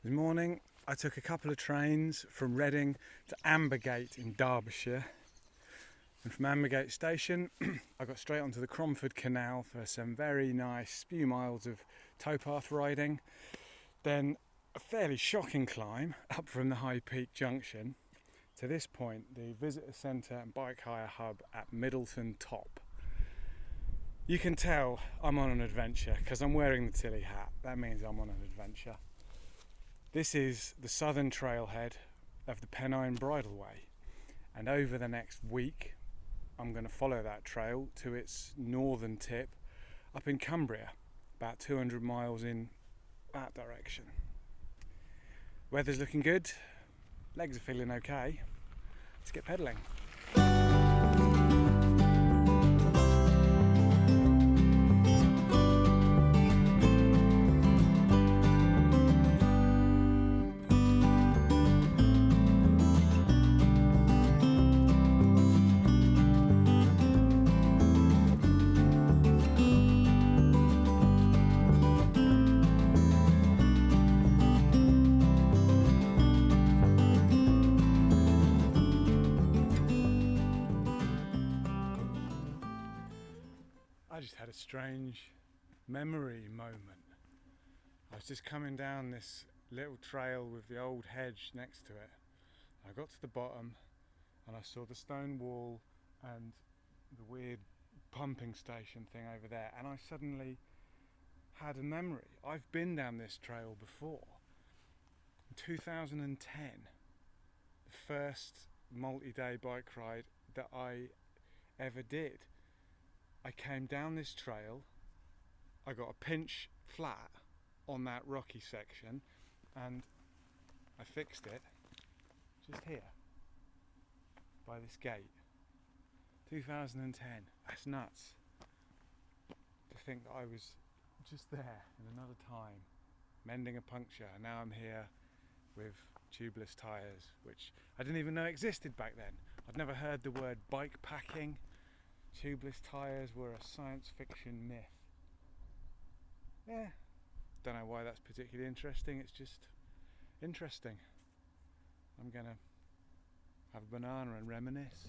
This morning I took a couple of trains from Reading to Ambergate in Derbyshire, and from Ambergate station I got straight onto the Cromford Canal for some very nice few miles of towpath riding, then a fairly shocking climb up from the High Peak Junction to this point, the visitor centre and bike hire hub at Middleton Top. You can tell I'm on an adventure because I'm wearing the Tilly hat. That means I'm on an adventure. This is the southern trailhead of the Pennine Bridleway, and over the next week I'm going to follow that trail to its northern tip up in Cumbria, about 200 miles in that direction. Weather's looking good, legs are feeling okay. Let's get pedalling. I just had a strange memory moment. I was just coming down this little trail with the old hedge next to it. I got to the bottom and I saw the stone wall and the weird pumping station thing over there, and I suddenly had a memory. I've been down this trail before. In 2010, the first multi-day bike ride that I ever did. I came down this trail, I got a pinch flat on that rocky section, and I fixed it just here by this gate. 2010, that's nuts to think that I was just there in another time mending a puncture, and now I'm here with tubeless tyres, which I didn't even know existed back then. I'd never heard the word bikepacking. Tubeless tyres were a science fiction myth. Yeah, don't know why that's particularly interesting, it's just interesting. I'm gonna have a banana and reminisce.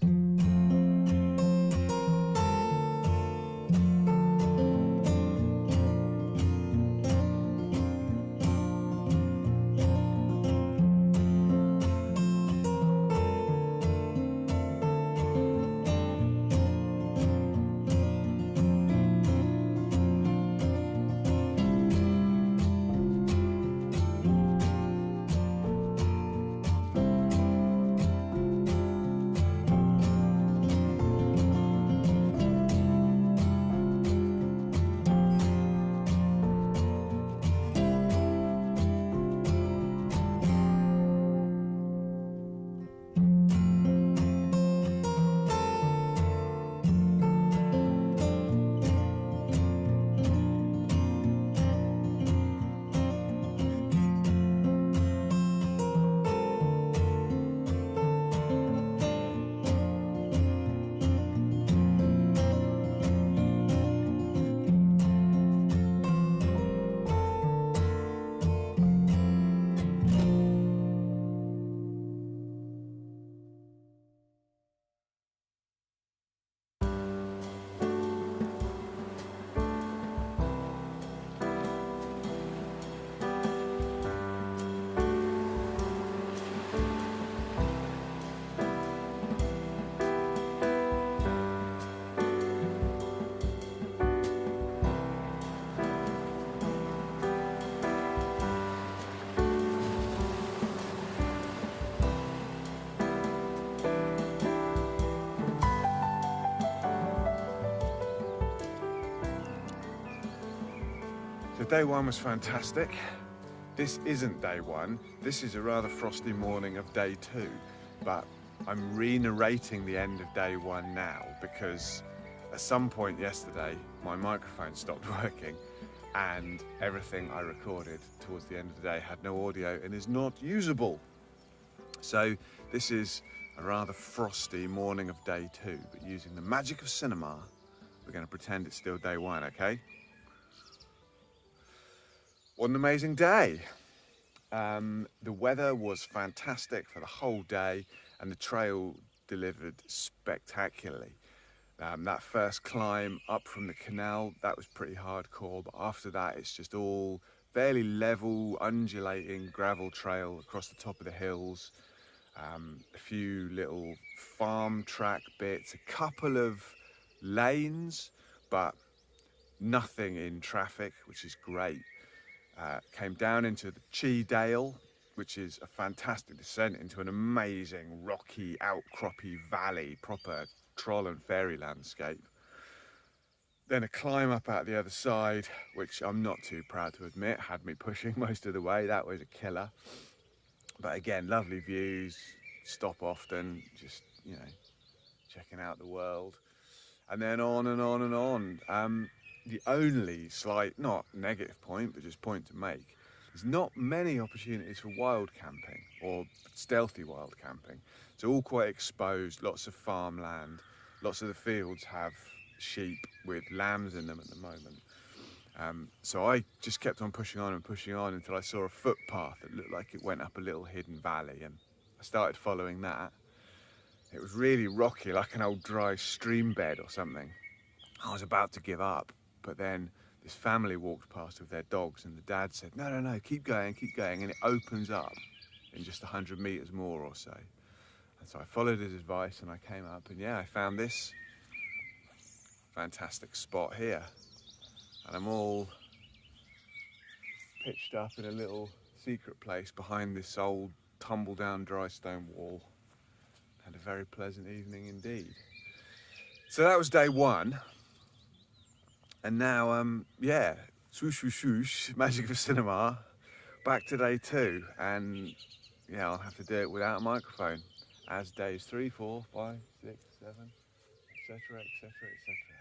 So day one was fantastic. This isn't day one. This is a rather frosty morning of day two, but I'm re-narrating the end of day one now because at some point yesterday my microphone stopped working and everything I recorded towards the end of the day had no audio and is not usable. So this is a rather frosty morning of day two, but using the magic of cinema, we're going to pretend it's still day one, okay? What an amazing day. The weather was fantastic for the whole day, and the trail delivered spectacularly. That first climb up from the canal, that was pretty hardcore, but after that it's just all fairly level, undulating gravel trail across the top of the hills. A few little farm track bits, a couple of lanes, but nothing in traffic, which is great. Came down into the Chi Dale, which is a fantastic descent into an amazing rocky outcroppy valley, proper troll and fairy landscape. Then a climb up out the other side, which I'm not too proud to admit had me pushing most of the way. That was a killer. But again, lovely views, stop often, just, you know, checking out the world. And then on and on and on. The only slight, not negative point, but just point to make, there's not many opportunities for wild camping or stealthy wild camping. It's all quite exposed, lots of farmland, lots of the fields have sheep with lambs in them at the moment. So I just kept on pushing on and pushing on until I saw a footpath that looked like it went up a little hidden valley, and I started following that. It was really rocky, like an old dry stream bed or something. I was about to give up, but then this family walked past with their dogs, and the dad said, no, keep going, and it opens up in just 100 meters more or so. And so I followed his advice and I came up, and yeah, I found this fantastic spot here. And I'm all pitched up in a little secret place behind this old tumble down dry stone wall. Had a very pleasant evening indeed. So that was day one. And now, yeah, swoosh, swoosh, swoosh, magic of cinema, back to day two. And yeah, I'll have to do it without a microphone, as days 3, 4, 5, 6, 7, etc., etc., etc.